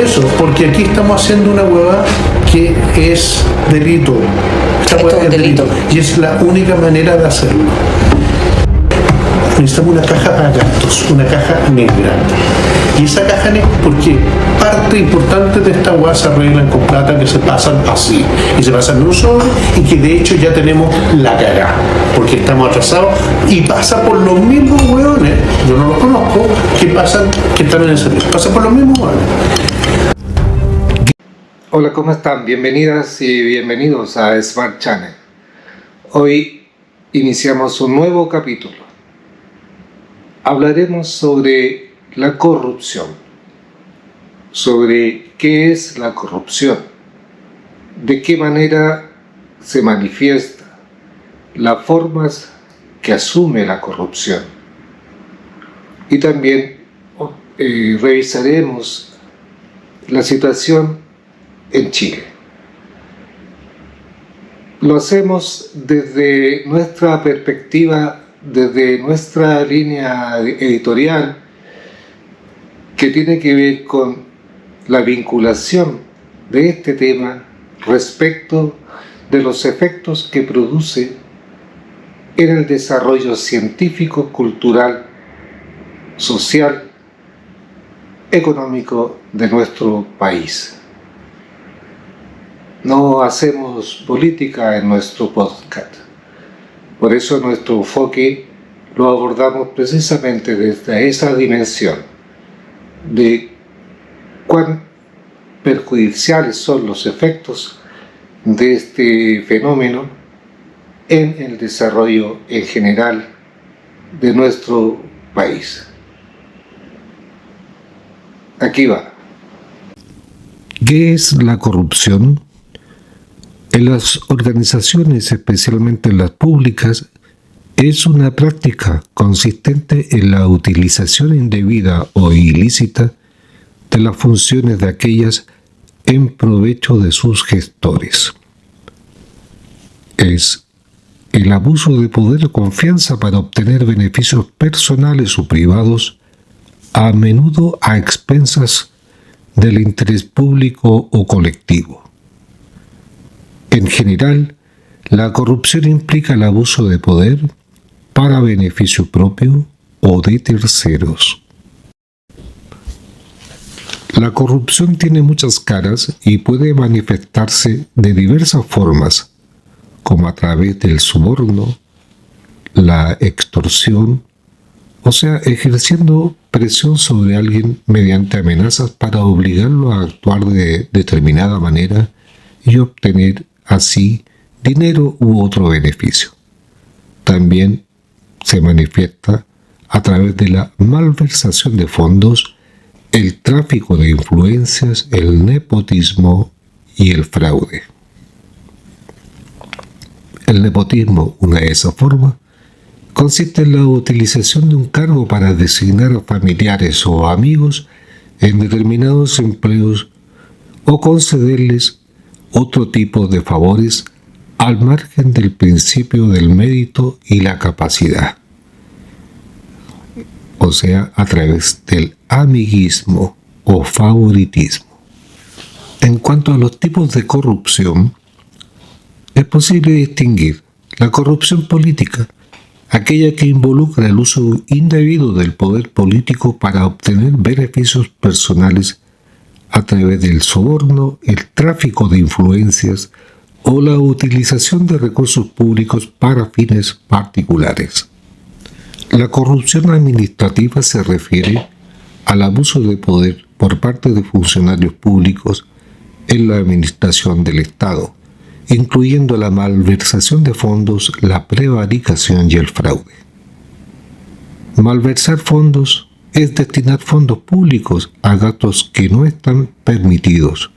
eso, porque aquí estamos haciendo una hueá que es delito. Esta hueá es delito. Y es la única manera de hacerlo. Necesitamos una caja para gastos, una caja negra. Y esa caja negra, porque parte importante de esta hueá se arreglan con plata que se pasan así. Y se pasan en un sobre y que de hecho ya tenemos la cagá. Porque estamos atrasados y pasa por los mismos hueones, yo no los conozco, que están en el servicio. Pasa por los mismos hueones. Hola, ¿cómo están? Bienvenidas y bienvenidos a Smart Channel. Hoy iniciamos un nuevo capítulo. Hablaremos sobre la corrupción, sobre qué es la corrupción, de qué manera se manifiesta, las formas que asume la corrupción. Y también revisaremos la situación en Chile. Lo hacemos desde nuestra perspectiva, desde nuestra línea editorial, que tiene que ver con la vinculación de este tema respecto de los efectos que produce en el desarrollo científico, cultural, social, económico de nuestro país. No hacemos política en nuestro podcast. Por eso nuestro enfoque lo abordamos precisamente desde esa dimensión de cuán perjudiciales son los efectos de este fenómeno en el desarrollo en general de nuestro país. Aquí va. ¿Qué es la corrupción? En las organizaciones, especialmente en las públicas, es una práctica consistente en la utilización indebida o ilícita de las funciones de aquellas en provecho de sus gestores. Es el abuso de poder o confianza para obtener beneficios personales o privados, a menudo a expensas del interés público o colectivo. En general, la corrupción implica el abuso de poder para beneficio propio o de terceros. La corrupción tiene muchas caras y puede manifestarse de diversas formas, como a través del soborno, la extorsión, o sea, ejerciendo presión sobre alguien mediante amenazas para obligarlo a actuar de determinada manera y obtener así dinero u otro beneficio. También se manifiesta a través de la malversación de fondos, el tráfico de influencias, el nepotismo y el fraude. El nepotismo, una de esas formas, consiste en la utilización de un cargo para designar a familiares o amigos en determinados empleos o concederles otro tipo de favores al margen del principio del mérito y la capacidad, o sea, a través del amiguismo o favoritismo. En cuanto a los tipos de corrupción, es posible distinguir la corrupción política, aquella que involucra el uso indebido del poder político para obtener beneficios personales a través del soborno, el tráfico de influencias o la utilización de recursos públicos para fines particulares. La corrupción administrativa se refiere al abuso de poder por parte de funcionarios públicos en la administración del Estado, incluyendo la malversación de fondos, la prevaricación y el fraude. Malversar fondos es destinar fondos públicos a gastos que no están permitidos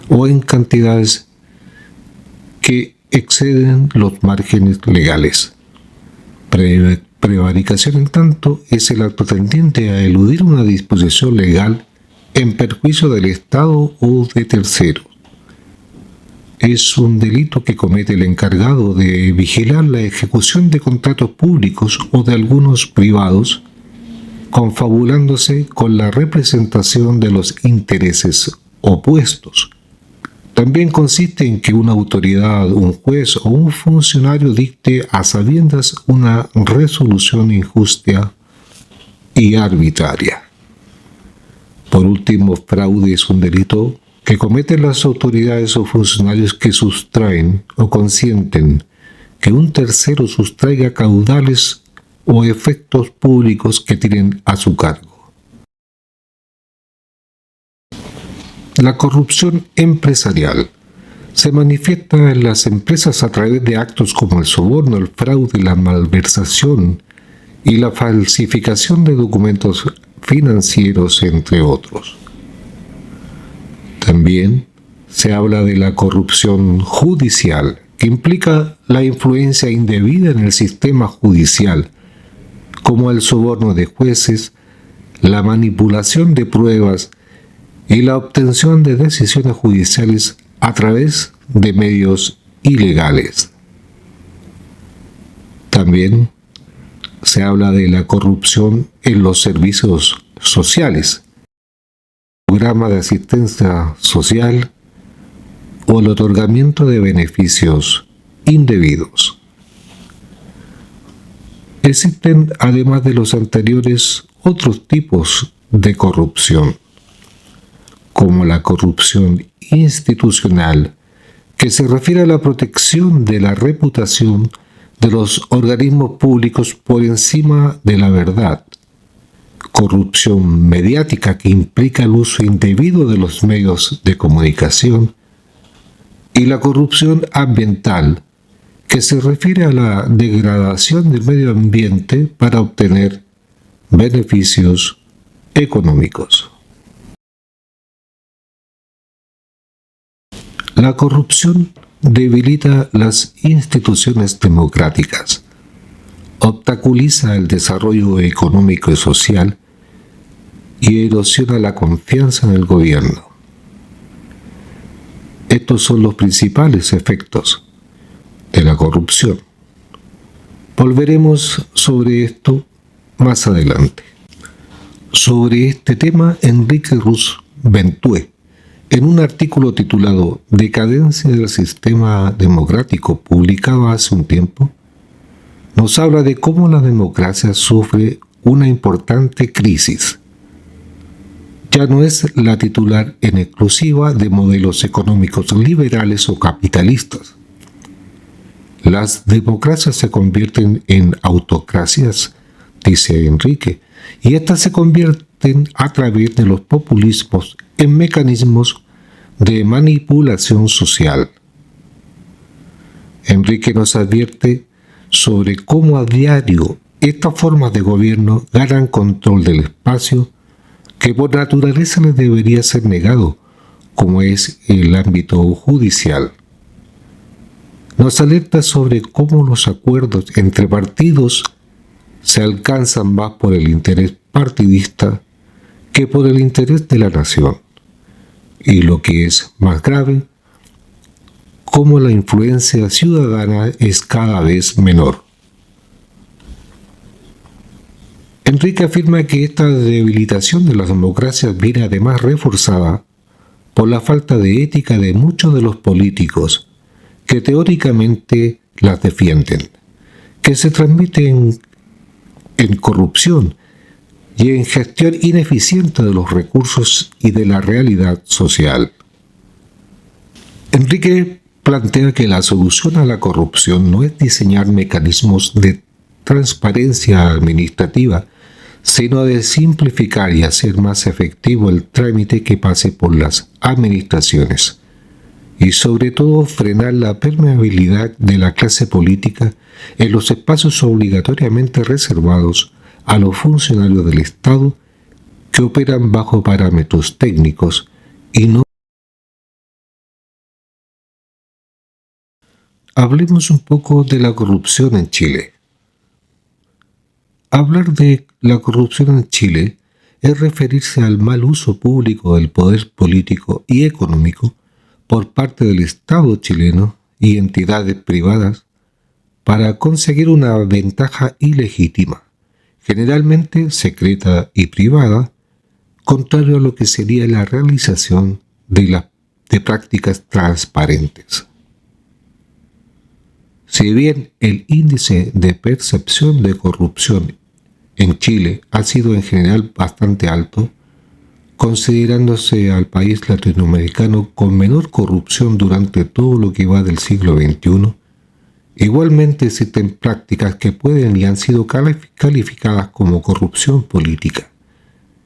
o en cantidades que exceden los márgenes legales. Prevaricación, en tanto, es el acto tendiente a eludir una disposición legal en perjuicio del Estado o de terceros. Es un delito que comete el encargado de vigilar la ejecución de contratos públicos o de algunos privados confabulándose con la representación de los intereses opuestos. También consiste en que una autoridad, un juez o un funcionario dicte a sabiendas una resolución injusta y arbitraria. Por último, fraude es un delito que cometen las autoridades o funcionarios que sustraen o consienten que un tercero sustraiga caudales o efectos públicos que tienen a su cargo. La corrupción empresarial se manifiesta en las empresas a través de actos como el soborno, el fraude, la malversación y la falsificación de documentos financieros, entre otros. También se habla de la corrupción judicial, que implica la influencia indebida en el sistema judicial, como el soborno de jueces, la manipulación de pruebas y la obtención de decisiones judiciales a través de medios ilegales. También se habla de la corrupción en los servicios sociales, programa de asistencia social o el otorgamiento de beneficios indebidos. Existen, además de los anteriores, otros tipos de corrupción, como la corrupción institucional, que se refiere a la protección de la reputación de los organismos públicos por encima de la verdad. Corrupción mediática, que implica el uso indebido de los medios de comunicación. Y la corrupción ambiental, que se refiere a la degradación del medio ambiente para obtener beneficios económicos. La corrupción debilita las instituciones democráticas, obstaculiza el desarrollo económico y social y erosiona la confianza en el gobierno. Estos son los principales efectos de la corrupción. Volveremos sobre esto más adelante. Sobre este tema, Enrique Ruz Bentue, en un artículo titulado Decadencia del sistema democrático, publicado hace un tiempo, nos habla de cómo la democracia sufre una importante crisis. Ya no es la titular en exclusiva de modelos económicos liberales o capitalistas. Las democracias se convierten en autocracias, dice Enrique, y estas se convierten a través de los populismos en mecanismos de manipulación social. Enrique nos advierte sobre cómo a diario estas formas de gobierno ganan control del espacio que por naturaleza les debería ser negado, como es el ámbito judicial. Nos alerta sobre cómo los acuerdos entre partidos se alcanzan más por el interés partidista que por el interés de la nación. Y lo que es más grave, cómo la influencia ciudadana es cada vez menor. Enrique afirma que esta debilitación de las democracias viene además reforzada por la falta de ética de muchos de los políticos que teóricamente las defienden, que se transmiten en corrupción y en gestión ineficiente de los recursos y de la realidad social. Enrique plantea que la solución a la corrupción no es diseñar mecanismos de transparencia administrativa, sino de simplificar y hacer más efectivo el trámite que pase por las administraciones, y sobre todo frenar la permeabilidad de la clase política en los espacios obligatoriamente reservados a los funcionarios del Estado que operan bajo parámetros técnicos y no. Hablemos un poco de la corrupción en Chile. Hablar de la corrupción en Chile es referirse al mal uso público del poder político y económico por parte del Estado chileno y entidades privadas para conseguir una ventaja ilegítima, generalmente secreta y privada, contrario a lo que sería la realización de prácticas transparentes. Si bien el índice de percepción de corrupción en Chile ha sido en general bastante alto, considerándose al país latinoamericano con menor corrupción durante todo lo que va del siglo XXI, igualmente existen prácticas que pueden y han sido calificadas como corrupción política,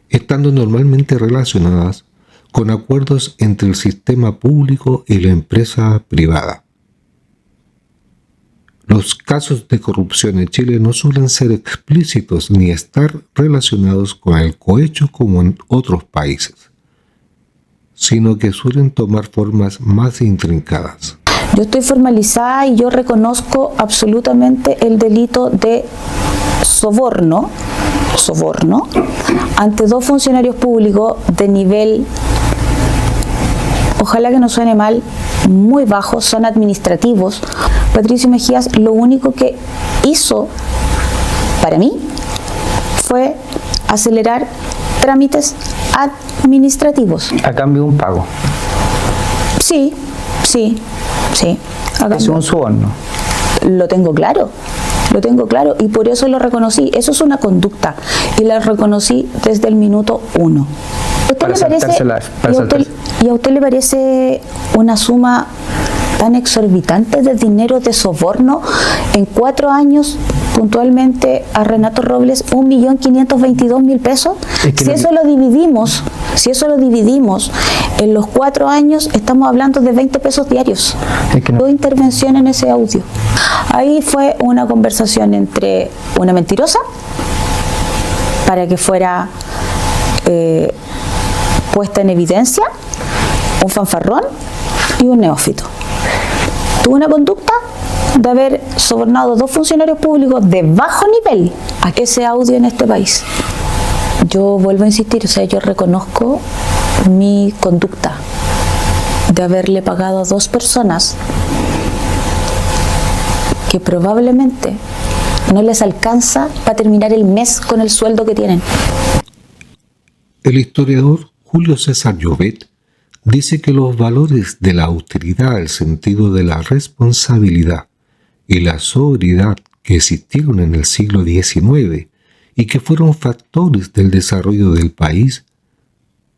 estando normalmente relacionadas con acuerdos entre el sistema público y la empresa privada. Los casos de corrupción en Chile no suelen ser explícitos ni estar relacionados con el cohecho como en otros países, sino que suelen tomar formas más intrincadas. Yo estoy formalizada y yo reconozco absolutamente el delito de soborno ante 2 funcionarios públicos de nivel, ojalá que no suene mal, muy bajo, son administrativos. Patricio Mejías lo único que hizo para mí fue acelerar trámites administrativos. A cambio de un pago. Sí. Es un soborno. Lo tengo claro y por eso lo reconocí. Eso es una conducta y la reconocí desde el minuto 1. ¿Y a usted le parece una suma tan exorbitante de dinero de soborno en 4 años puntualmente a Renato Robles 1.522.000 pesos? Si eso lo dividimos en los 4 años, estamos hablando de 20 pesos diarios. Hubo intervención en ese audio. Ahí fue una conversación entre una mentirosa para que fuera puesta en evidencia, un fanfarrón y un neófito. Tuvo una conducta de haber sobornado 2 funcionarios públicos de bajo nivel a ese audio en este país. Yo vuelvo a insistir, yo reconozco mi conducta de haberle pagado a 2 personas que probablemente no les alcanza para terminar el mes con el sueldo que tienen. El historiador Julio César Llobet dice que los valores de la austeridad, el sentido de la responsabilidad y la sobriedad que existieron en el siglo XIX y que fueron factores del desarrollo del país,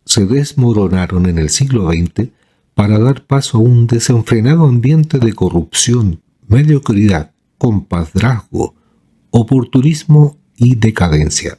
se desmoronaron en el siglo XX para dar paso a un desenfrenado ambiente de corrupción, mediocridad, compadrazgo, oportunismo y decadencia.